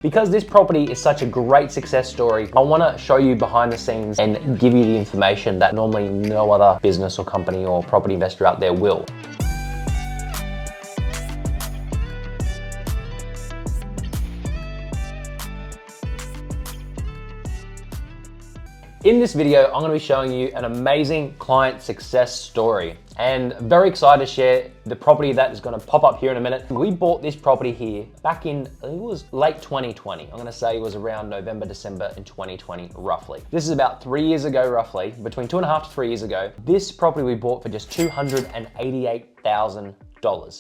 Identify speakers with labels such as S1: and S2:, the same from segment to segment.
S1: Because this property is such a great success story, I want to show you behind the scenes and give you the information that normally no other business or company or property investor out there will. In this video, I'm going to be showing you an amazing client success story, and very excited to share the property that is going to pop up here in a minute. We bought this property here back in, I think it was late 2020. I'm going to say it was around November, December in 2020, roughly. This is about 3 years ago, roughly, between 2.5 to 3 years ago. This property we bought for just $288,000.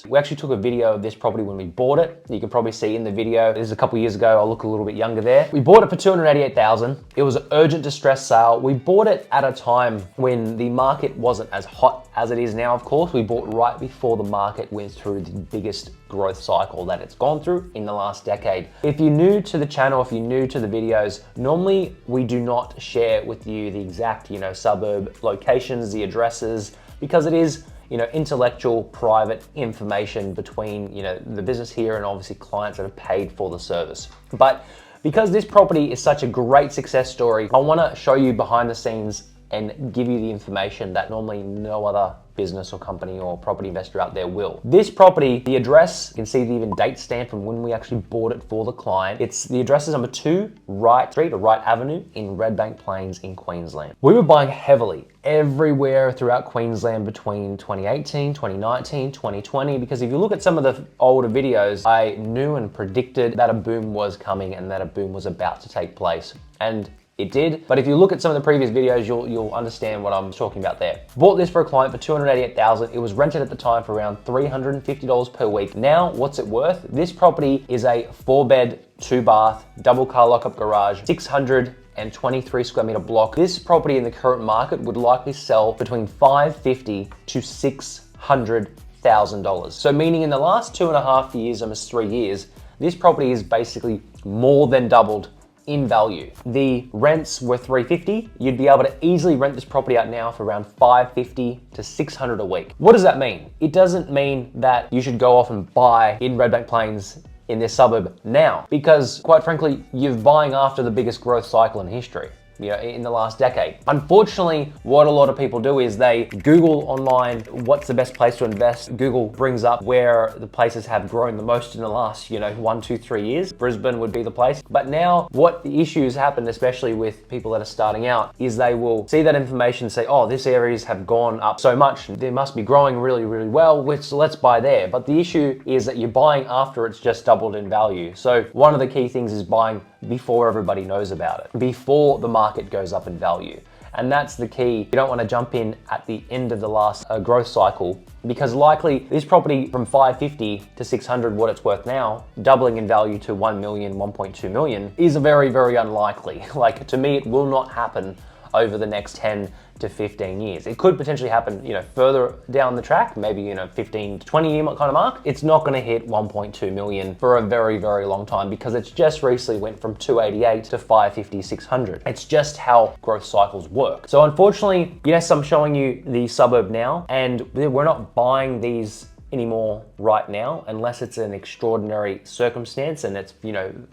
S1: We actually took a video of this property when we bought it. You can probably see in the video, this is a couple years ago. I look a little bit younger there. We bought it for $288,000. It was an urgent distress sale. We bought it at a time when the market wasn't as hot as it is now, of course. We bought right before the market went through the biggest growth cycle that it's gone through in the last decade. If you're new to the channel, if you're new to the videos, normally we do not share with you the exact, suburb locations, the addresses, because it is intellectual, private information between, the business here and obviously clients that have paid for the service. But because this property is such a great success story, I want to show you behind the scenes and give you the information that normally no other business or company or property investor out there will. This property, the address, you can see the even date stamp from when we actually bought it for the client. The address is number 2 Wright Street or Wright Avenue in Redbank Plains in Queensland. We were buying heavily everywhere throughout Queensland between 2018, 2019, 2020, because if you look at some of the older videos, I knew and predicted that a boom was coming and that a boom was about to take place. And it did, but if you look at some of the previous videos, you'll understand what I'm talking about there. Bought this for a client for $288,000. It was rented at the time for around $350 per week. Now, what's it worth? This property is a 4-bed, 2-bath, double car lockup garage, 623 square meter block. This property in the current market would likely sell between $550,000 to $600,000. So meaning in the last 2.5 years, almost 3 years, this property is basically more than doubled in value. The rents were $350. You'd be able to easily rent this property out now for around $550 to $600 a week. What does that mean? It doesn't mean that you should go off and buy in Redbank Plains in this suburb now, because quite frankly, you're buying after the biggest growth cycle in history. In the last decade. Unfortunately, what a lot of people do is they Google online, what's the best place to invest? Google brings up where the places have grown the most in the last, 1, 2, 3 years. Brisbane would be the place. But now what the issues happen, especially with people that are starting out, is they will see that information and say, oh, this areas have gone up so much. They must be growing really, really well, which let's buy there. But the issue is that you're buying after it's just doubled in value. So one of the key things is buying before everybody knows about it, before the market goes up in value. And that's the key. You don't want to jump in at the end of the last growth cycle, because likely this property from $550 to $600, what it's worth now, doubling in value to $1 million, $1.2 million is very, very unlikely. Like, to me, it will not happen over the next 10 to 15 years. It could potentially happen, further down the track, maybe, 15 to 20 year kind of mark. It's not going to hit 1.2 million for a very, very long time, because it's just recently went from 288 to 550, 600. It's just how growth cycles work. So unfortunately, yes, I'm showing you the suburb now, and we're not buying these anymore right now unless it's an extraordinary circumstance and it's,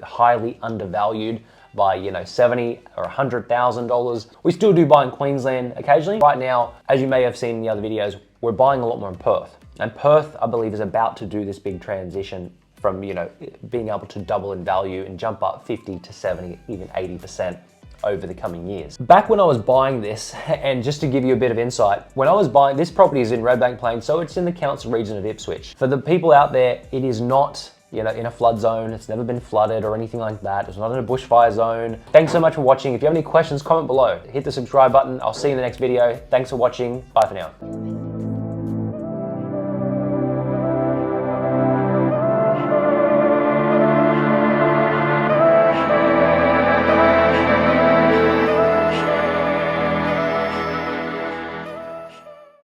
S1: highly undervalued by $70,000 or $100,000. We still do buy in Queensland occasionally. Right now, as you may have seen in the other videos, we're buying a lot more in Perth. And Perth, I believe, is about to do this big transition from being able to double in value and jump up 50 to 70, even 80% over the coming years. Back when I was buying this, and just to give you a bit of insight, when I was buying, this property is in Redbank Plains, so it's in the council region of Ipswich. For the people out there, it is not in a flood zone. It's never been flooded or anything like that. It's not in a bushfire zone. Thanks so much for watching. If you have any questions, comment below. Hit the subscribe button. I'll see you in the next video. Thanks for watching. Bye for now.